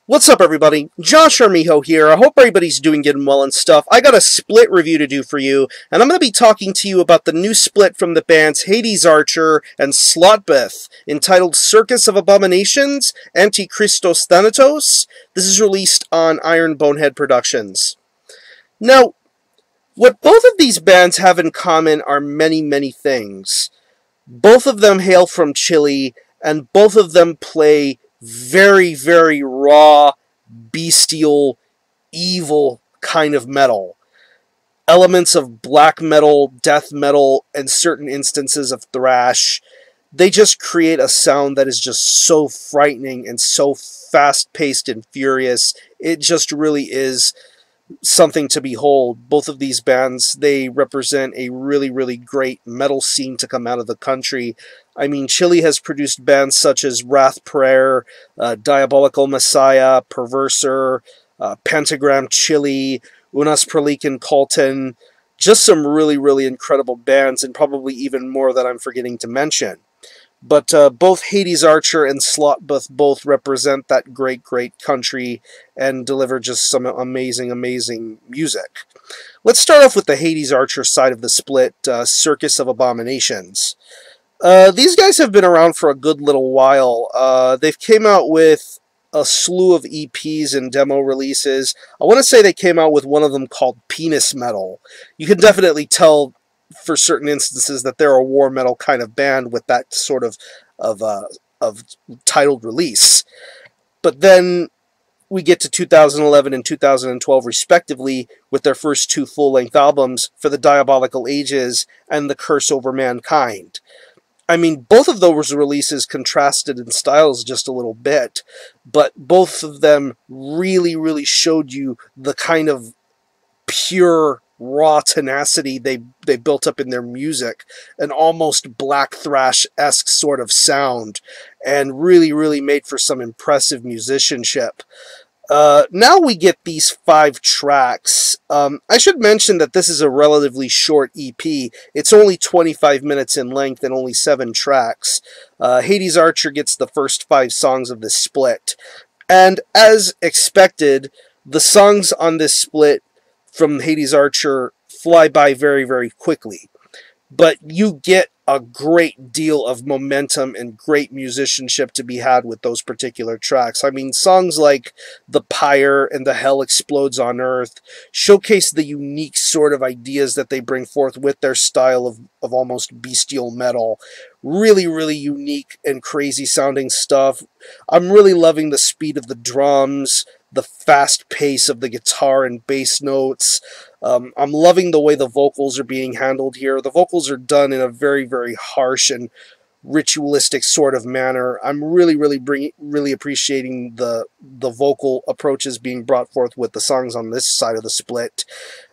What's up, everybody? Josh Armijo here. I hope everybody's doing good and well and stuff. I got a split review to do for you, and I'm going to be talking to you about the new split from the bands Archer and Slaughtbbath, entitled Circus of Abominations, Antichristos Thanatos. This is released on Iron Bonehead Productions. Now, what both of these bands have in common are many, many things. Both of them hail from Chile, and both of them play very, very raw, bestial, evil kind of metal. Elements of black metal, death metal, and certain instances of thrash. They just create a sound that is just so frightening and so fast-paced and furious. It just really is something to behold. Both of these bands, they represent a really, really great metal scene to come out of the country. I mean, Chile has produced bands such as Wrath Prayer, Diabolical Messiah, Perverser, Pentagram Chile, Unas Perlican Colton. Just some really, really incredible bands, and probably even more that I'm forgetting to mention. But both Archer and Slaughtbbath both represent that great, great country and deliver just some amazing, amazing music. Let's start off with the Archer side of the split, Circus of Abominations. These guys have been around for a good little while. They've came out with a slew of EPs and demo releases. I want to say they came out with one of them called Penis Metal. You can definitely tell for certain instances that they're a war metal kind of band with that sort of titled release. But then we get to 2011 and 2012 respectively with their first two full-length albums, For the Diabolical Ages and The Curse Over Mankind. I mean, both of those releases contrasted in styles just a little bit, but both of them really, really showed you the kind of pure raw tenacity they built up in their music, an almost black thrash-esque sort of sound, and really, really made for some impressive musicianship. Now we get these 5 tracks. I should mention that this is a relatively short EP. It's only 25 minutes in length and only 7 tracks. Archer gets the first 5 songs of this split. And as expected, the songs on this split from Archer fly by very, very quickly. But you get a great deal of momentum and great musicianship to be had with those particular tracks. I mean, songs like The Pyre and The Hell Explodes on Earth showcase the unique sort of ideas that they bring forth with their style of almost bestial metal. Really, really unique and crazy sounding stuff. I'm really loving the speed of the drums, the fast pace of the guitar and bass notes. I'm loving the way the vocals are being handled here. The vocals are done in a very, very harsh and ritualistic sort of manner. I'm really, really appreciating the vocal approaches being brought forth with the songs on this side of the split.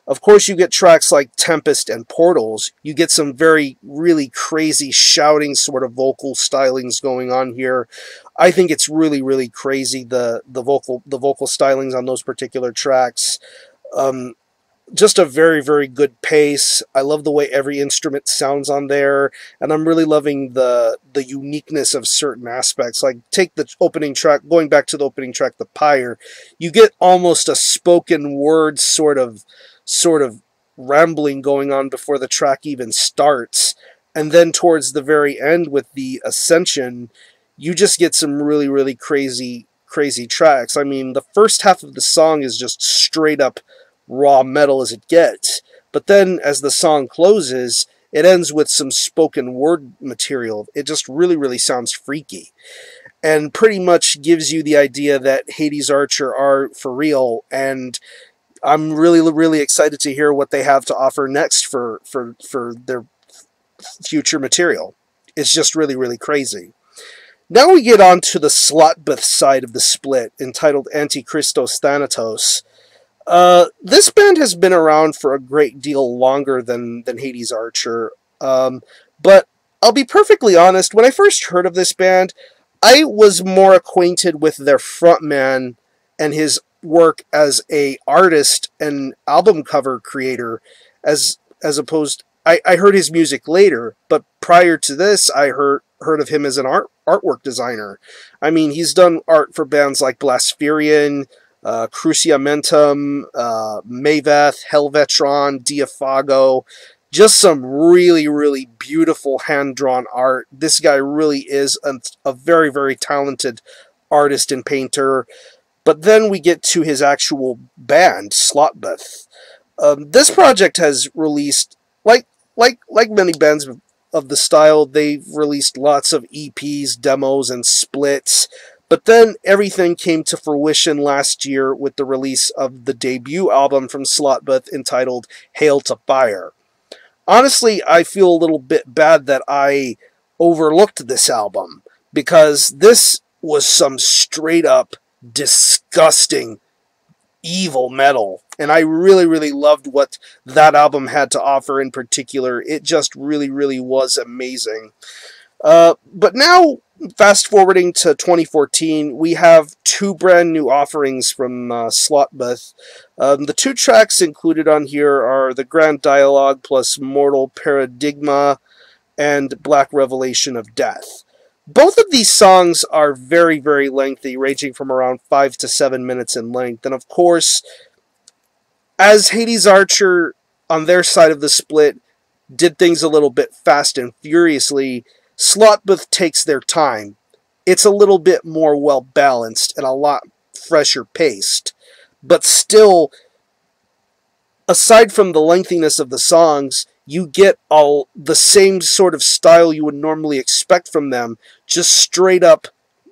Of course, you get tracks like Tempest and Portals. You get some very, really crazy shouting sort of vocal stylings going on here. I think it's really, really crazy, the vocal stylings on those particular tracks. Just a very, very good pace. I love the way every instrument sounds on there, and I'm really loving the uniqueness of certain aspects. Like, take the opening track, going back to the opening track, The Pyre, you get almost a spoken word sort of rambling going on before the track even starts, and then towards the very end with the Ascension, you just get some really, really crazy tracks. I mean, the first half of the song is just straight up raw metal as it gets, but then as the song closes, it ends with some spoken word material. It just really, really sounds freaky, and pretty much gives you the idea that Archer are for real, and I'm really, really excited to hear what they have to offer next for their future material. It's just really, really crazy. Now we get on to the Slaughtbbath side of the split, entitled Antichristos Thanatos. This band has been around for a great deal longer than Archer, but I'll be perfectly honest, when I first heard of this band, I was more acquainted with their frontman and his work as a artist and album cover creator, as opposed, I heard his music later, but prior to this, I heard of him as an artwork designer. I mean, he's done art for bands like Blaspherian, Cruciamentum, Maveth, Helvetron, Diafago. Just some really, really beautiful hand-drawn art. This guy really is a very, very talented artist and painter. But then we get to his actual band, Slaughtbbath. This project has released, like many bands of the style, they've released lots of EPs, demos, and splits. But then everything came to fruition last year with the release of the debut album from Slaughtbbath entitled Hail to Fire. Honestly, I feel a little bit bad that I overlooked this album, because this was some straight up disgusting evil metal, and I really, really loved what that album had to offer in particular. It just really, really was amazing. But now, fast forwarding to 2014, we have two brand new offerings from Slaughtbbath. The two tracks included on here are The Grand Dialogue plus Mortal Paradigma and Black Revelation of Death. Both of these songs are very, very lengthy, ranging from around 5 to 7 minutes in length. And of course, as Hades Archer, on their side of the split, did things a little bit fast and furiously, Slaughtbbath takes their time. It's a little bit more well-balanced and a lot fresher paced. But still, aside from the lengthiness of the songs, you get all the same sort of style you would normally expect from them. Just straight up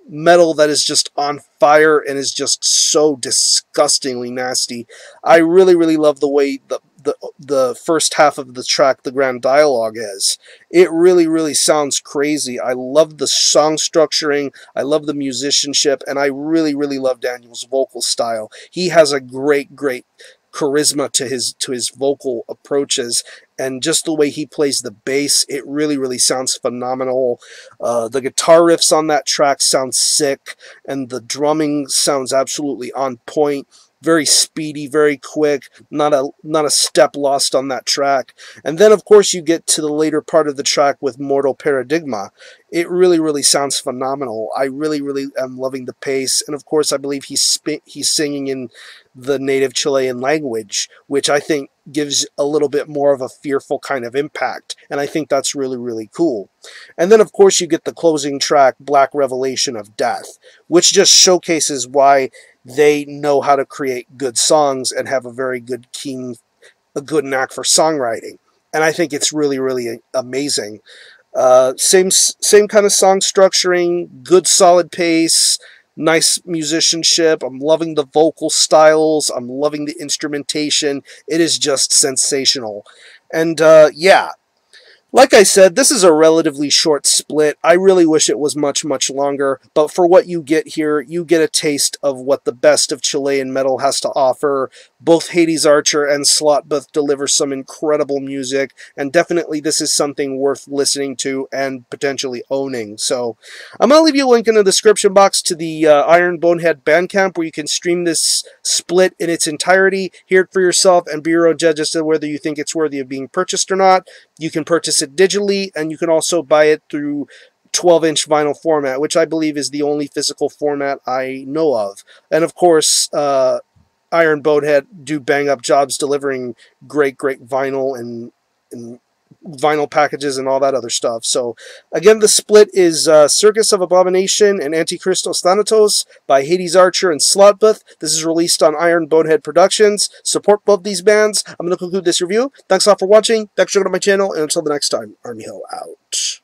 metal that is just on fire and is just so disgustingly nasty. I really, really love the way the first half of the track, The Grand Dialogue, is. It really, really sounds crazy. I love the song structuring, I love the musicianship, and I really, really love Daniel's vocal style. He has a great, great charisma to his vocal approaches, and just the way he plays the bass, it really, really sounds phenomenal. The guitar riffs on that track sound sick, and the drumming sounds absolutely on point. Very speedy, very quick, not a step lost on that track. And then, of course, you get to the later part of the track with Mortal Paradigma. It really, really sounds phenomenal. I really, really am loving the pace. And, of course, I believe he's singing in the native Chilean language, which I think gives a little bit more of a fearful kind of impact. And I think that's really, really cool. And then, of course, you get the closing track, Black Revelation of Death, which just showcases why they know how to create good songs and have a very good good knack for songwriting. And I think it's really, really amazing. Same kind of song structuring, good solid pace, nice musicianship. I'm loving the vocal styles. I'm loving the instrumentation. It is just sensational. And yeah, like I said, this is a relatively short split. I really wish it was much, much longer, but for what you get here, you get a taste of what the best of Chilean metal has to offer. Both Hades Archer and Slaughtbbath deliver some incredible music, and definitely this is something worth listening to and potentially owning. So I'm going to leave you a link in the description box to the Iron Bonehead Bandcamp, where you can stream this split in its entirety, hear it for yourself, and be your own judge as to whether you think it's worthy of being purchased or not. You can purchase it digitally, and you can also buy it through 12-inch vinyl format, which I believe is the only physical format I know of. And of course, Iron Bonehead do bang-up jobs delivering great, great vinyl and vinyl packages and all that other stuff. So, again, the split is Circus of Abomination and Antichristos Thanatos by Hades Archer and Slaughtbbath. This is released on Iron Bonehead Productions. Support both these bands. I'm going to conclude this review. Thanks a lot for watching. Thanks for checking out my channel, and until the next time, Army Hill out.